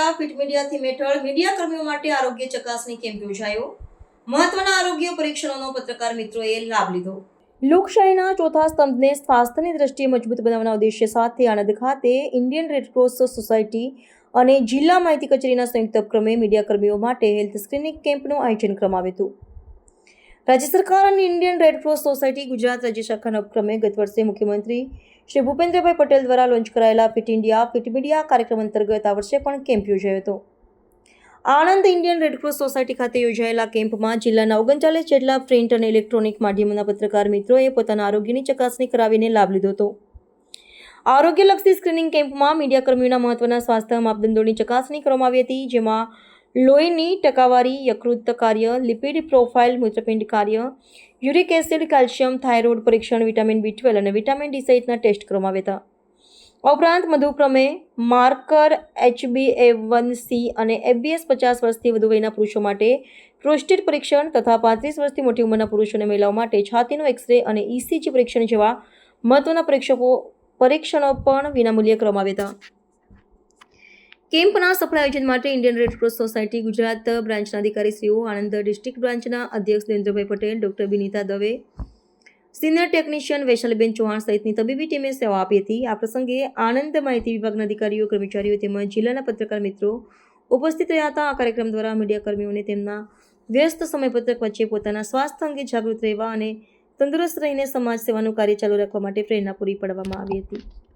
India fit media theme હેઠળ media કર્મીઓ માટે આરોગ્ય ચકાસણી કેમ્પ યોજાયો. મહત્વના આરોગ્ય પરીક્ષણોનો પત્રકાર મિત્રોએ લાભ લીધો. લોકશાહીના ચોથા સ્તંભને સ્વાસ્થ્યની દ્રષ્ટિએ મજબૂત બનાવવાના ઉદ્દેશ્ય સાથે આણંદ ખાતે ઇન્ડિયન રેડક્રોસ સોસાયટી અને જિલ્લા માહિતી કચેરીના સંયુક્ત ઉપક્રમે મીડિયા કર્મીઓ માટે હેલ્થ સ્ક્રીનિંગ કેમ્પનું આયોજન કરવામાં આવ્યું હતું. રાજ્ય સરકાર અને ઇન્ડિયન રેડક્રોસ સોસાયટી ગુજરાત રાજ્ય શાખાના ઉપક્રમે ગત વર્ષે મુખ્યમંત્રી શ્રી ભૂપેન્દ્રભાઈ પટેલ દ્વારા લોન્ચ કરાયેલા ફિટ ઇન્ડિયા ફિટ મીડિયા કાર્યક્રમ અંતર્ગત આ વર્ષે પણ કેમ્પ યોજાયો હતો. આણંદ ઇન્ડિયન રેડક્રોસ સોસાયટી ખાતે યોજાયેલા કેમ્પમાં જિલ્લાના 39 જેટલા પ્રિન્ટ અને ઇલેક્ટ્રોનિક માધ્યમોના પત્રકાર મિત્રોએ પોતાના આરોગ્યની ચકાસણી કરાવીને લાભ લીધો હતો. આરોગ્યલક્ષી સ્ક્રીનિંગ કેમ્પમાં મીડિયા કર્મીઓના મહત્વના સ્વાસ્થ્ય માપદંડોની ચકાસણી કરવામાં આવી હતી, જેમાં લોહીની ટકાવારી, યકૃત કાર્ય, લિપિડ પ્રોફાઇલ, મૂત્રપિંડ કાર્ય, યુરિક એસિડ, કેલ્શિયમ, થાઇરોઇડ પરીક્ષણ, વિટામિન B12 અને વિટામિન D સહિતના ટેસ્ટ કરવામાં આવ્યા હતા. ઉપરાંત મધુક્રમે માર્કર HbA1c અને FBS 50 વર્ષથી વધુ વયના પુરુષો માટે પ્રોસ્ટેટ પરીક્ષણ તથા 35 વર્ષથી મોટી ઉંમરના પુરુષો અને મહિલાઓ માટે છાતીનો એક્સ-રે અને ECG પરીક્ષણ જેવા મહત્વના પરીક્ષણો પણ વિનામૂલ્યે કરવામાં આવ્યા હતા. કેમ્પના સફળ આયોજન માટે ઇન્ડિયન રેડક્રોસ સોસાયટી ગુજરાત બ્રાન્ચના અધિકારીશ્રીઓ, આણંદ ડિસ્ટ્રિક્ટ બ્રાન્ચના અધ્યક્ષ Devendrabhai Patel, doctor Binita Dave, senior technician Vaishaliben Chauhan સહિતની તબીબી ટીમે સેવા આપી હતી. આ પ્રસંગે આણંદ માહિતી વિભાગના અધિકારીઓ, કર્મચારીઓ તેમજ જિલ્લાના પત્રકાર મિત્રો ઉપસ્થિત રહ્યા હતા. આ કાર્યક્રમ દ્વારા મીડિયા કર્મીઓને તેમના વ્યસ્ત સમયપત્રક વચ્ચે પોતાના સ્વાસ્થ્ય અંગે જાગૃત રહેવા અને તંદુરસ્ત રહીને સમાજ સેવાનું કાર્ય ચાલુ રાખવા માટે પ્રેરણા પૂરી પાડવામાં આવી હતી.